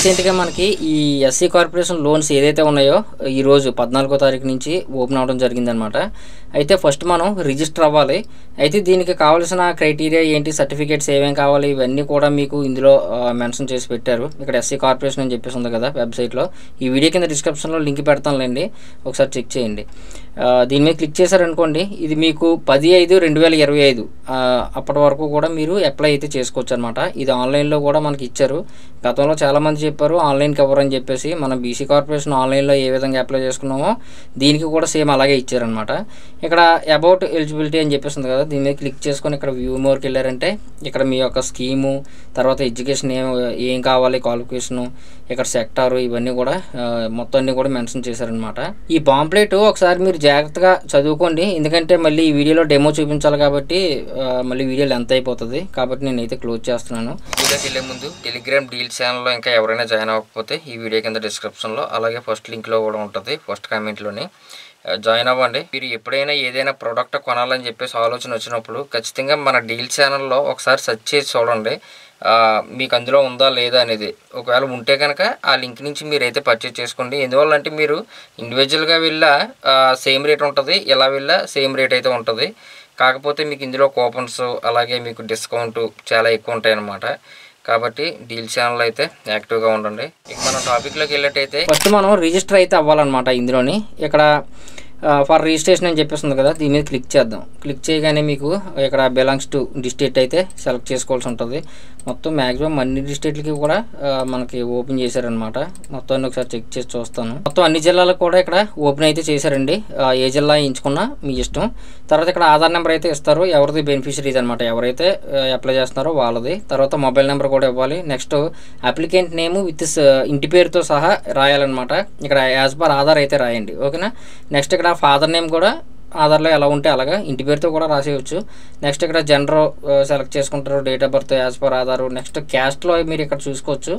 రీసెంట్గా మనకి ఈ ఎస్సీ కార్పొరేషన్ లోన్స్ ఏదైతే ఉన్నాయో ఈరోజు 14వ తారీఖు నుంచి ఓపెన్ అవ్వడం జరిగిందనమాట. అయితే ఫస్ట్ మనం రిజిస్టర్ అవ్వాలి. అయితే దీనికి కావాల్సిన క్రైటీరియా ఏంటి, సర్టిఫికేట్స్ ఏమేమి కావాలి, ఇవన్నీ కూడా మీకు ఇందులో మెన్షన్ చేసి పెట్టారు. ఇక్కడ ఎస్సీ కార్పొరేషన్ అని చెప్పేసి ఉంది కదా వెబ్సైట్లో. ఈ వీడియో కింద డిస్క్రిప్షన్లో లింక్ పెడతానులేండి, ఒకసారి చెక్ చేయండి. దీని మీద క్లిక్ చేశారనుకోండి, ఇది మీకు 10/5/2025 అప్పటి వరకు కూడా మీరు అప్లై అయితే చేసుకోవచ్చు అనమాట. ఇది ఆన్లైన్లో కూడా మనకి ఇచ్చారు. గతంలో చాలామంది చెప్పారు ఆన్లైన్కి ఎవరు అని చెప్పేసి. మనం బీసీ కార్పొరేషన్ ఆన్లైన్లో ఏ విధంగా అప్లై చేసుకున్నామో దీనికి కూడా సేమ్ అలాగే ఇచ్చారనమాట. ఇక్కడ అబౌట్ ఎలిజిబిలిటీ అని చెప్పేసి ఉంది కదా, దీని మీద క్లిక్ చేసుకొని ఇక్కడ వ్యూ మోర్కి వెళ్ళారంటే ఇక్కడ మీ యొక్క స్కీము, తర్వాత ఎడ్యుకేషన్ ఏం కావాలి, క్వాలిఫికేషను, ఇక్కడ సెక్టారు, ఇవన్నీ కూడా మొత్తం అన్నీ కూడా మెన్షన్ చేశారనమాట. ఈ పాంప్లెట్ ఒకసారి మీరు జాగ్రత్తగా చదువుకోండి, ఎందుకంటే మళ్ళీ ఈ వీడియోలో డెమో చూపించాలి కాబట్టి మళ్ళీ వీడియో లెంత్ అయిపోతుంది. కాబట్టి నేనైతే క్లోజ్ చేస్తున్నాను. వీడియోకి వెళ్ళే ముందు టెలిగ్రామ్ డీల్ ఛానల్లో ఇంకా ఎవరైనా జాయిన్ అవ్వకపోతే ఈ వీడియో కింద డిస్క్రిప్షన్లో అలాగే ఫస్ట్ లింక్లో కూడా ఉంటుంది, ఫస్ట్ కామెంట్లోని జాయిన్ అవ్వండి. మీరు ఎప్పుడైనా ఏదైనా ప్రోడక్ట్ కొనాలని చెప్పేసి ఆలోచన వచ్చినప్పుడు ఖచ్చితంగా మన డీల్ ఛానల్లో ఒకసారి సెర్చ్ చేసి చూడండి, మీకు అందులో ఉందా లేదా అనేది. ఒకవేళ ఉంటే కనుక ఆ లింక్ నుంచి మీరైతే పర్చేజ్ చేసుకోండి. ఎందువల్ల అంటే మీరు ఇండివిజువల్గా వెళ్ళా సేమ్ రేట్ ఉంటుంది, ఎలా వెళ్ళా సేమ్ రేట్ అయితే ఉంటుంది. కాకపోతే మీకు ఇందులో కూపన్స్ అలాగే మీకు డిస్కౌంట్ చాలా ఎక్కువ ఉంటాయి అన్నమాట. కాబట్టి డీల్ ఛానల్ అయితే యాక్టివ్గా ఉండండి. ఇక మనం టాపిక్లోకి వెళ్ళేటైతే ఫస్ట్ మనం రిజిస్టర్ అయితే అవ్వాలన్నమాట. ఇందులోని ఇక్కడ ఫర్ రిజిస్ట్రేషన్ అని చెప్పేస్తుంది కదా, దీని మీద క్లిక్ చేద్దాం. క్లిక్ చేయగానే మీకు ఇక్కడ బిలాంగ్స్ టు డిస్ట్రిక్ట్ అయితే సెలెక్ట్ చేసుకోవాల్సి ఉంటుంది. మొత్తం మ్యాక్సిమం అన్ని డిస్ట్రిక్ట్లకి కూడా మనకి ఓపెన్ చేశారనమాట. మొత్తం అన్ని ఒకసారి చెక్ చేసి చూస్తాను. మొత్తం అన్ని జిల్లాలకు కూడా ఇక్కడ ఓపెన్ అయితే చేశారండి. ఏ జిల్లా ఎంచుకున్నా మీ ఇష్టం. తర్వాత ఇక్కడ ఆధార్ నెంబర్ అయితే ఇస్తారు, ఎవరిది బెనిఫిషరీస్ అనమాట, ఎవరైతే అప్లై చేస్తున్నారో వాళ్ళది. తర్వాత మొబైల్ నెంబర్ కూడా ఇవ్వాలి. నెక్స్ట్ అప్లికెంట్ నేమ్ విత్ ఇంటి పేరుతో సహా రాయాలన్నమాట. ఇక్కడ యాజ్ పర్ ఆధార్ అయితే రాయండి, ఓకేనా. నెక్స్ట్ ఇక్కడ ఫాదర్ నేమ్ కూడా ఆధార్లో ఎలా ఉంటే అలాగా ఇంటి పేరుతో కూడా రాసేయచ్చు. నెక్స్ట్ ఇక్కడ జెండర్ సెలెక్ట్ చేసుకుంటారు, date of birth as per Aadhaar. Next క్యాస్ట్లో మీరు ఇక్కడ చూసుకోవచ్చు,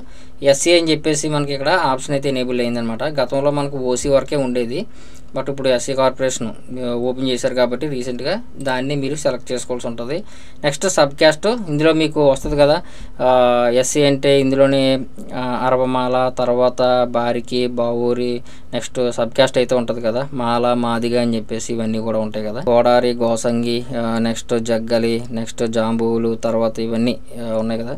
ఎస్సీ అని చెప్పేసి మనకి ఇక్కడ ఆప్షన్ అయితే ఎనేబుల్ అయిందనమాట. గతంలో మనకు ఓసీ వరకే ఉండేది, బట్ ఇప్పుడు ఎస్సీ కార్పొరేషన్ ఓపెన్ చేశారు కాబట్టి రీసెంట్గా దాన్ని మీరు సెలెక్ట్ చేసుకోవాల్సి ఉంటుంది. నెక్స్ట్ సబ్ క్యాస్ట్ ఇందులో మీకు వస్తుంది కదా, ఎస్సీ అంటే ఇందులోని అరవమాల, తర్వాత బారికి, బావూరి, నెక్స్ట్ సబ్ క్యాస్ట్ అయితే ఉంటుంది కదా, మాల, మాదిగా అని చెప్పేసి ఇవన్నీ కూడా ఉంటాయి కదా, గోడారి, గోసంగి, నెక్స్ట్ జగ్గలి, నెక్స్ట్ జాంబువులు, తర్వాత ఇవన్నీ ఉన్నాయి కదా.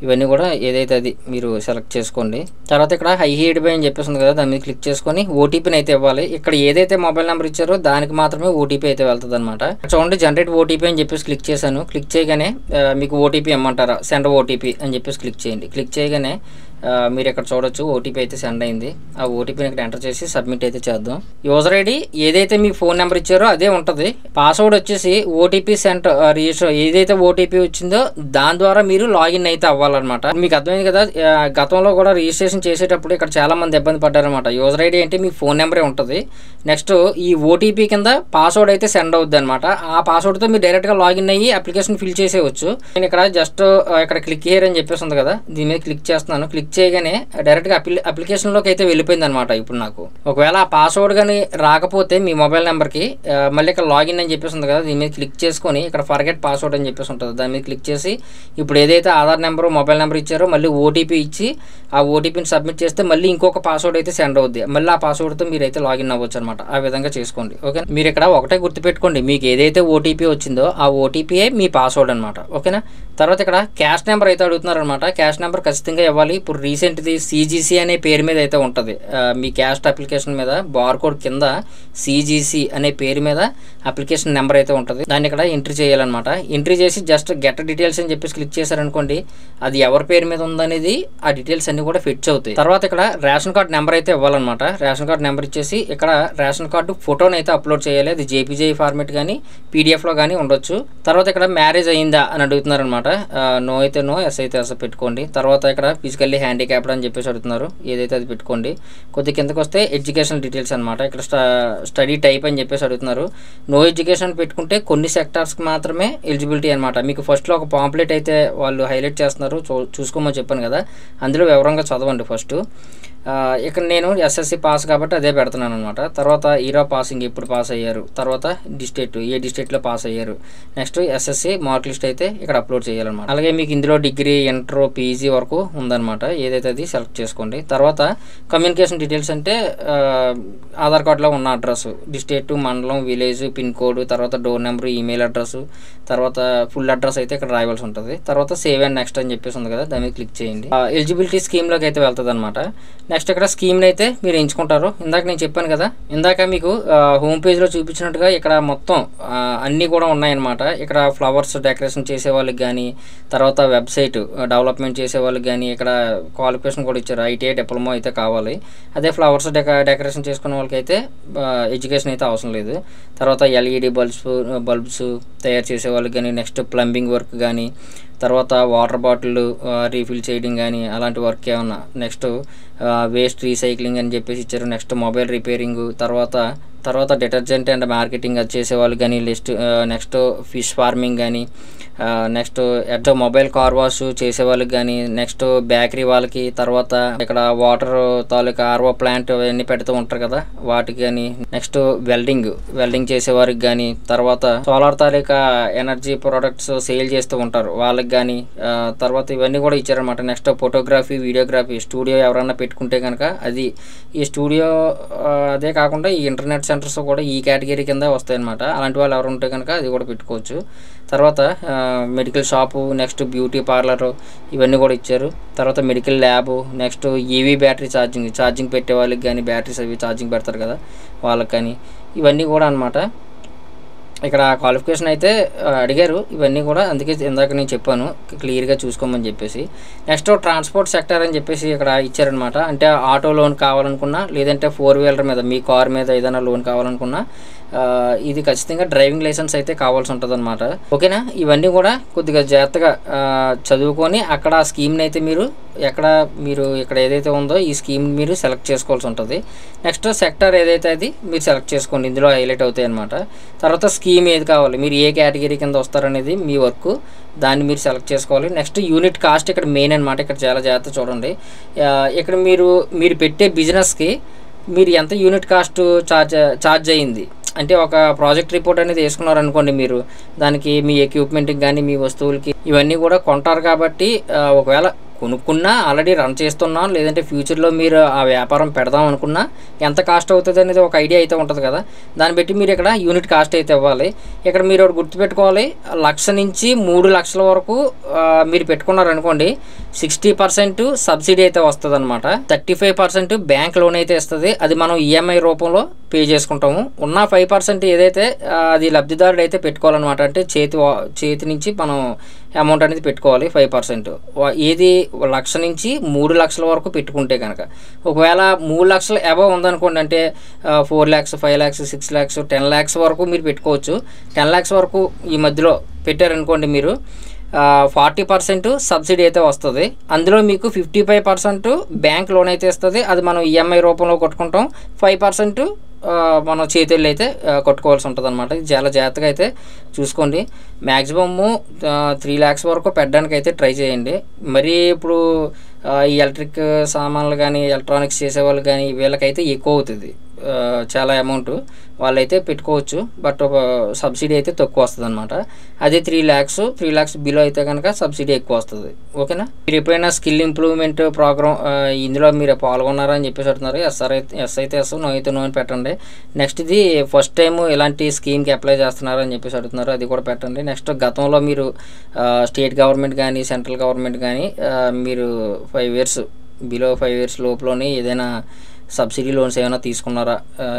ఇవన్నీ కూడా ఏదైతే అది మీరు సెలెక్ట్ చేసుకోండి. తర్వాత ఇక్కడ హైడ్ బై అని చెప్పేసి ఉంది కదా, దాని మీద క్లిక్ చేసుకొని ఓటీపీని అయితే ఇవ్వాలి. ఇక్కడ ఏదైతే మొబైల్ నెంబర్ ఇచ్చారో దానికి మాత్రమే ఓటీపీ అయితే వెళ్తుంది అనమాట. చూడండి, జనరేట్ ఓటీపీ అని చెప్పేసి క్లిక్ చేశాను. క్లిక్ చేయగానే మీకు ఓటీపీ ఇమ్మంటారా, సెండ్ ఓటీపీ అని చెప్పేసి క్లిక్ చేయండి. క్లిక్ చేయగానే మీరు ఇక్కడ చూడొచ్చు ఓటీపీ అయితే సెండ్ అయింది. ఆ ఓటీపీని ఇక్కడ ఎంటర్ చేసి సబ్మిట్ అయితే చేద్దాం. యూజర్ ఐడి ఏదైతే మీ ఫోన్ నెంబర్ ఇచ్చారో అదే ఉంటుంది. పాస్వర్డ్ వచ్చేసి ఓటీపీ సెంట్ రిజిస్టర్ ఏదైతే ఓటీపీ వచ్చిందో దాని ద్వారా మీరు లాగిన్ అయితే అవ్వాలన్నమాట. మీకు అర్థమైంది కదా, గతంలో కూడా రిజిస్ట్రేషన్ చేసేటప్పుడు ఇక్కడ చాలా మంది ఇబ్బంది పడ్డారనమాట. యూజర్ ఐడి అంటే మీ ఫోన్ నెంబరే ఉంటుంది. నెక్స్ట్ ఈ ఓటీపీ కింద పాస్వర్డ్ అయితే సెండ్ అవుద్ది అనమాట. ఆ పాస్వర్డ్తో మీరు డైరెక్ట్గా లాగిన్ అయ్యి అప్లికేషన్ ఫిల్ చేసేయచ్చు. నేను ఇక్కడ జస్ట్ ఇక్కడ క్లిక్ హియర్ అని చెప్పేసి ఉంది కదా, దీని మీద క్లిక్ చేస్తున్నాను. క్లిక్ చేయగానే డైరెక్ట్గా అప్లికేషన్లోకి అయితే వెళ్ళిపోయింది అనమాట. ఇప్పుడు నాకు ఒకవేళ ఆ పాస్వర్డ్ కానీ రాకపోతే మీ మొబైల్ నెంబర్కి మళ్ళీ ఇక్కడ లాగిన్ అని చెప్పేసి ఉంది కదా, దీని మీద క్లిక్ చేసుకొని ఇక్కడ ఫర్గెట్ పాస్వర్డ్ అని చెప్పేసి ఉంటుంది. దాని మీద క్లిక్ చేసి ఇప్పుడు ఏదైతే ఆధార్ నెంబరు, మొబైల్ నెంబర్ ఇచ్చారో మళ్ళీ ఓటీపీ ఇచ్చి ఆ ఓటీపీని సబ్మిట్ చేస్తే మళ్ళీ ఇంకొక పాస్వర్డ్ అయితే సెండ్ అవుద్ది. మళ్ళీ ఆ పాస్వర్డ్తో మీరు అయితే లాగిన్ అవ్వచ్చు అనమాట. ఆ విధంగా చేసుకోండి, ఓకే. మీరు ఇక్కడ ఒకటే గుర్తుపెట్టుకోండి, మీకు ఏదైతే ఓటీపీ వచ్చిందో ఆ ఓటీపీయే మీ పాస్వర్డ్ అనమాట, ఓకేనా. తర్వాత ఇక్కడ క్యాష్ నెంబర్ అయితే అడుగుతున్నారు అనమాట. క్యాష్ నెంబర్ ఖచ్చితంగా ఇవ్వాలి. ఇప్పుడు రీసెంట్ది సిజిసి అనే పేరు మీద అయితే ఉంటుంది. మీ క్యాస్ట్ అప్లికేషన్ మీద బార్ కోడ్ కింద సిజిసి అనే పేరు మీద అప్లికేషన్ నెంబర్ అయితే ఉంటుంది. దాన్ని ఇక్కడ ఎంట్రీ చేయాలన్నమాట. ఎంట్రీ చేసి జస్ట్ గెట్ డీటెయిల్స్ అని చెప్పేసి క్లిక్ చేశారనుకోండి, అది ఎవరి పేరు మీద ఉందనేది ఆ డీటెయిల్స్ అన్ని కూడా ఫిట్ అవుతాయి. తర్వాత ఇక్కడ రేషన్ కార్డ్ నెంబర్ అయితే ఇవ్వాలన్నమాట. రేషన్ కార్డ్ నెంబర్ ఇచ్చేసి ఇక్కడ రేషన్ కార్డు ఫోటోని అయితే అప్లోడ్ చేయాలి. అది జేపీజే ఫార్మేట్ కానీ పీడిఎఫ్లో కానీ ఉండొచ్చు. తర్వాత ఇక్కడ మ్యారేజ్ అయిందా అని అడుగుతున్నారు అనమాట. నో అయితే నో, ఎస్ అయితే ఎస్ పెట్టుకోండి. తర్వాత ఇక్కడ ఫిజికల్లీ హ్యాండిక్యాప్డ్ అని చెప్పేసి అడుగుతున్నారు, ఏదైతే అది పెట్టుకోండి. కొద్ది కిందకి వస్తే ఎడ్యుకేషన్ డీటెయిల్స్ అనమాట. ఇక్కడ స్టడీ టైప్ అని చెప్పేసి అడుగుతున్నారు. నో ఎడ్యుకేషన్ పెట్టుకుంటే కొన్ని సెక్టార్స్కి మాత్రమే ఎలిజిబిలిటీ అనమాట. మీకు ఫస్ట్లో ఒక పాంప్లెట్ అయితే వాళ్ళు హైలైట్ చేస్తున్నారు, చూసుకోమని చెప్పాను కదా, అందులో వివరంగా చదవండి ఫస్ట్. ఇక్కడ నేను ఎస్ఎస్సి పాస్ కాబట్టి అదే పెడుతున్నాను అనమాట. తర్వాత ఇయర్ ఆఫ్ పాసింగ్ ఎప్పుడు పాస్ అయ్యారు, తర్వాత డిస్ట్రిక్ట్ ఏ డిస్ట్రిక్ట్లో పాస్ అయ్యారు, నెక్స్ట్ ఎస్ఎస్సి మార్క్ లిస్ట్ అయితే ఇక్కడ అప్లోడ్ చేయాలన్నమాట. అలాగే మీకు ఇందులో డిగ్రీ, ఇంటర్, పీజీ వరకు ఉందన్నమాట. ఏదైతే అది సెలెక్ట్ చేసుకోండి. తర్వాత కమ్యూనికేషన్ డీటెయిల్స్ అంటే ఆధార్ కార్డులో ఉన్న అడ్రస్, డిస్ట్రిక్ట్, మండలం, విలేజ్, పిన్ కోడ్, తర్వాత డోర్ నెంబర్, ఈమెయిల్ అడ్రస్, తర్వాత ఫుల్ అడ్రస్ అయితే ఇక్కడ రాయవలసి ఉంటుంది. తర్వాత సేవ్ అండ్ నెక్స్ట్ అని చెప్పేసి ఉంది కదా, దాని మీద క్లిక్ చేయండి. ఎలిజిబిలిటీ స్కీమ్లోకి అయితే వెళ్తుంది అనమాట. నెక్స్ట్ ఇక్కడ స్కీమ్ని అయితే మీరు ఎంచుకుంటారు. ఇందాక నేను చెప్పాను కదా, ఇందాక మీకు హోమ్ పేజ్లో చూపించినట్టుగా ఇక్కడ మొత్తం అన్నీ కూడా ఉన్నాయన్నమాట. ఇక్కడ ఫ్లవర్స్ డెకరేషన్ చేసే వాళ్ళకి కానీ, తర్వాత వెబ్సైట్ డెవలప్మెంట్ చేసే వాళ్ళకి కానీ ఇక్కడ క్వాలిఫికేషన్ కూడా ఇచ్చారు. ఐటీఐ డిప్లొమా అయితే కావాలి. అదే ఫ్లవర్స్ డెకరేషన్ చేసుకునే వాళ్ళకి అయితే ఎడ్యుకేషన్ అయితే అవసరం లేదు. తర్వాత ఎల్ఈడి బల్బ్స్ తయారు చేసే వాళ్ళకి కానీ, నెక్స్ట్ ప్లంబింగ్ వర్క్ కానీ, తర్వాత వాటర్ బాటిల్ రీఫిల్ చేయడం కానీ అలాంటి వర్క్ ఏమన్నా, నెక్స్ట్ వేస్ట్ రీసైక్లింగ్ అని చెప్పేసి ఇచ్చారు. నెక్స్ట్ మొబైల్ రిపేరింగ్, తర్వాత డిటర్జెంట్ అండ్ మార్కెటింగ్ అది చేసేవాళ్ళు కానీ, నెక్స్ట్ ఫిష్ ఫార్మింగ్ కానీ, next at mobile car wash చేసేవాళ్ళకి కానీ, నెక్స్ట్ బేకరీ వాళ్ళకి, తర్వాత ఇక్కడ వాటర్ తాలూకా ఆర్ఓ ప్లాంట్ అవన్నీ పెడుతూ ఉంటారు కదా వాటికి కానీ, నెక్స్ట్ వెల్డింగ్ చేసేవారికి కానీ, తర్వాత సోలార్ తాలూకా ఎనర్జీ ప్రొడక్ట్స్ సేల్ చేస్తూ ఉంటారు వాళ్ళకి కానీ, తర్వాత ఇవన్నీ కూడా ఇచ్చారనమాట. నెక్స్ట్ ఫోటోగ్రఫీ, వీడియోగ్రఫీ స్టూడియో ఎవరన్నా పెట్టుకుంటే కనుక అది ఈ స్టూడియో, అదే కాకుండా ఈ ఇంటర్నెట్ సెంటర్స్ కూడా ఈ కేటగిరీ కింద వస్తాయి అనమాట. అలాంటి వాళ్ళు ఎవరు ఉంటే కనుక అది కూడా పెట్టుకోవచ్చు. తర్వాత medical shop, next beauty parlour ఇవన్నీ కూడా ఇచ్చారు. తర్వాత medical lab, next EV battery charging పెట్టే వాళ్ళకి కానీ, బ్యాటరీస్ అవి ఛార్జింగ్ పెడతారు కదా వాళ్ళకి కానీ, ఇవన్నీ కూడా అనమాట. ఇక్కడ క్వాలిఫికేషన్ అయితే అడిగారు ఇవన్నీ కూడా, అందుకే ఇందాక నేను చెప్పాను క్లియర్గా చూసుకోమని చెప్పేసి. నెక్స్ట్ ట్రాన్స్పోర్ట్ సెక్టర్ అని చెప్పేసి ఇక్కడ ఇచ్చారనమాట. అంటే ఆటో లోన్ కావాలనుకున్నా, లేదంటే 4 వీలర్ మీద మీ కార్ మీద ఏదైనా లోన్ కావాలనుకున్నా ఇది ఖచ్చితంగా డ్రైవింగ్ లైసెన్స్ అయితే కావాల్సి ఉంటుంది అనమాట. ఓకేనా, ఇవన్నీ కూడా కొద్దిగా జాగ్రత్తగా చదువుకొని అక్కడ ఆ స్కీమ్ని అయితే మీరు ఇక్కడ ఏదైతే ఉందో ఈ స్కీమ్ మీరు సెలెక్ట్ చేసుకోవాల్సి ఉంటుంది. నెక్స్ట్ సెక్టర్ ఏదైతే అది మీరు సెలెక్ట్ చేసుకోండి, ఇందులో హైలైట్ అవుతాయి అనమాట. తర్వాత స్కీమ్ ఏది కావాలి, మీరు ఏ కేటగిరీ కింద వస్తారనేది మీ వర్క్, దాన్ని మీరు సెలెక్ట్ చేసుకోవాలి. నెక్స్ట్ యూనిట్ కాస్ట్ ఇక్కడ మెయిన్ అనమాట. ఇక్కడ చాలా జాగ్రత్త చూడండి. ఇక్కడ మీరు పెట్టే బిజినెస్కి మీరు ఎంత యూనిట్ కాస్ట్ ఛార్జ్ అయ్యింది అంటే, ఒక ప్రాజెక్ట్ రిపోర్ట్ అనేది వేసుకున్నారనుకోండి, మీరు దానికి మీ ఎక్విప్మెంట్కి కానీ, మీ వస్తువులకి ఇవన్నీ కూడా కొంటారు కాబట్టి, ఒకవేళ కొనుక్కున్నా ఆల్రెడీ రన్ చేస్తున్నాం, లేదంటే ఫ్యూచర్లో మీరు ఆ వ్యాపారం పెడదాం అనుకున్నా ఎంత కాస్ట్ అవుతుంది అనేది ఒక ఐడియా అయితే ఉంటుంది కదా, దాన్ని బట్టి మీరు ఇక్కడ యూనిట్ కాస్ట్ అయితే ఇవ్వాలి. ఇక్కడ మీరు ఒకటి గుర్తుపెట్టుకోవాలి, 1,00,000 నుంచి 3,00,000 వరకు మీరు పెట్టుకున్నారనుకోండి, 60% సబ్సిడీ అయితే వస్తుంది అనమాట. 35% బ్యాంక్ లోన్ అయితే ఇస్తుంది. అది మనం ఈఎంఐ రూపంలో పే చేసుకుంటాము. ఉన్న 5% ఏదైతే అది లబ్ధిదారుడు అయితే పెట్టుకోవాలన్నమాట. అంటే చేతి నుంచి మనం అమౌంట్ అనేది పెట్టుకోవాలి 5%. ఏది 1,00,000 నుంచి 3,00,000 వరకు పెట్టుకుంటే కనుక, ఒకవేళ 3,00,000 అబవ్ ఉందనుకోండి, అంటే 4 lakhs, 5 lakhs, 6 lakhs, 10 lakhs వరకు మీరు పెట్టుకోవచ్చు. 10 lakhs వరకు ఈ మధ్యలో పెట్టారనుకోండి, మీరు 40% సబ్సిడీ అయితే వస్తుంది. అందులో మీకు 55% బ్యాంక్ లోన్ అయితే ఇస్తుంది. అది మనం ఈఎంఐ రూపంలో కొట్టుకుంటాం. 5% మనం చేతుల్లో అయితే కొట్టుకోవాల్సి ఉంటుంది అనమాట. ఇది చాలా జాగ్రత్తగా అయితే చూసుకోండి. మ్యాక్సిమము 3 lakhs వరకు పెట్టడానికి అయితే ట్రై చేయండి. మరీ ఇప్పుడు ఈ ఎలక్ట్రిక్ సామాన్లు కానీ, ఎలక్ట్రానిక్స్ చేసేవాళ్ళు కానీ వీళ్ళకైతే ఎక్కువ అవుతుంది చాలా అమౌంట్, వాళ్ళైతే పెట్టుకోవచ్చు. బట్ సబ్సిడీ అయితే తక్కువ వస్తుంది అనమాట. అదే 3 lakhs బిలో అయితే కనుక సబ్సిడీ ఎక్కువ వస్తుంది. ఓకేనా, మీరు ఎప్పుడైనా స్కిల్ ఇంప్రూవ్మెంట్ ప్రోగ్రామ్ ఇందులో మీరు పాల్గొన్నారని చెప్పేసి అడుగుతున్నారు. ఎస్ అయితే ఎస్, నో అయితే నో అని పెట్టండి. నెక్స్ట్ ఇది ఫస్ట్ టైం ఇలాంటి స్కీమ్కి అప్లై చేస్తున్నారని చెప్పేసి అడుగుతున్నారు, అది కూడా పెట్టండి. నెక్స్ట్ గతంలో మీరు స్టేట్ గవర్నమెంట్ కానీ, సెంట్రల్ గవర్నమెంట్ కానీ మీరు 5 years బిలో 5 years లోపలనే ఏదైనా సబ్సిడీ లోన్స్ ఏమైనా తీసుకున్నారా,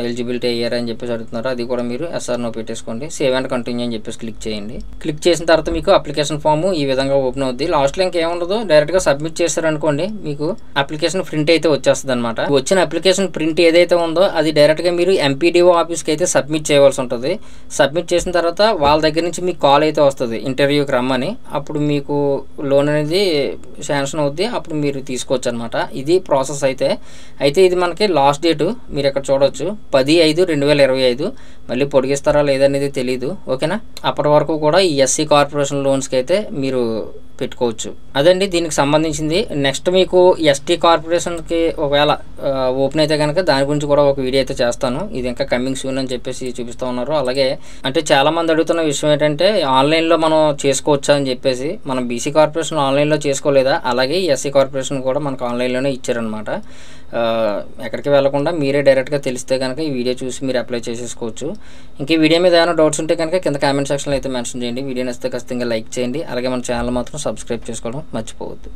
ఎలిజిబిలిటీ అయ్యారా అని చెప్పేసి అడుగుతున్నారా, అది కూడా మీరు ఎస్ఆర్ నో పెట్టేసుకోండి. సేవ్ అండ్ కంటిన్యూ అని చెప్పేసి క్లిక్ చేయండి. క్లిక్ చేసిన తర్వాత మీకు అప్లికేషన్ ఫామ్ ఈ విధంగా ఓపెన్ అవుద్ది. లాస్ట్లో ఇంకేముండదు, డైరెక్ట్గా సబ్మిట్ చేశారనుకోండి, మీకు అప్లికేషన్ ప్రింట్ అయితే వచ్చేస్తుంది అనమాట. వచ్చిన అప్లికేషన్ ప్రింట్ ఏదైతే ఉందో అది డైరెక్ట్గా మీరు ఎంపీడీఓ ఆఫీస్కి అయితే సబ్మిట్ చేయవలసి ఉంటుంది. సబ్మిట్ చేసిన తర్వాత వాళ్ళ దగ్గర నుంచి మీకు కాల్ అయితే వస్తుంది ఇంటర్వ్యూకి రమ్మని. అప్పుడు మీకు లోన్ అనేది శాంక్షన్ అవుద్ది, అప్పుడు మీరు తీసుకోవచ్చు అనమాట. ఇది ప్రాసెస్ అయితే ఇది మనకి లాస్ట్ డేట్ మీరు ఇక్కడ చూడవచ్చు 10/5/2025. మళ్ళీ పొడిగిస్తారా లేదనేది తెలీదు. ఓకేనా, అప్పటి వరకు కూడా ఈ ఎస్సీ కార్పొరేషన్ లోన్స్కి అయితే మీరు పెట్టుకోవచ్చు. అదండి దీనికి సంబంధించింది. నెక్స్ట్ మీకు ఎస్టీ కార్పొరేషన్కి ఒకవేళ ఓపెన్ అయితే కనుక దాని గురించి కూడా ఒక వీడియో అయితే చేస్తాను. ఇది ఇంకా కమింగ్ సూన్ అని చెప్పేసి చూపిస్తూ ఉన్నారు. అలాగే అంటే చాలామంది అడుగుతున్న విషయం ఏంటంటే ఆన్లైన్లో మనం చేసుకోవచ్చా అని చెప్పేసి. మనం బీసీ కార్పొరేషన్ ఆన్లైన్లో చేసుకోలేదా, అలాగే ఎస్సీ కార్పొరేషన్ కూడా మనకు ఆన్లైన్లోనే ఇచ్చారనమాట. ఎక్కడికి వెళ్లకుండా మీరే డైరెక్ట్గా తెలిస్తే కనుక ఈ వీడియో చూసి మీరు అప్లై చేసేసుకోవచ్చు. ఇంక ఈ వీడియో మీద ఏమైనా డౌట్స్ ఉంటే కనుక కింద కామెంట్ సెక్షన్లో అయితే మెన్షన్ చేయండి. వీడియో నచ్చితే ఖచ్చితంగా లైక్ చేయండి. అలాగే మన ఛానల్ మాత్రం సబ్స్క్రైబ్ చేసుకోవడం మర్చిపోవద్దు.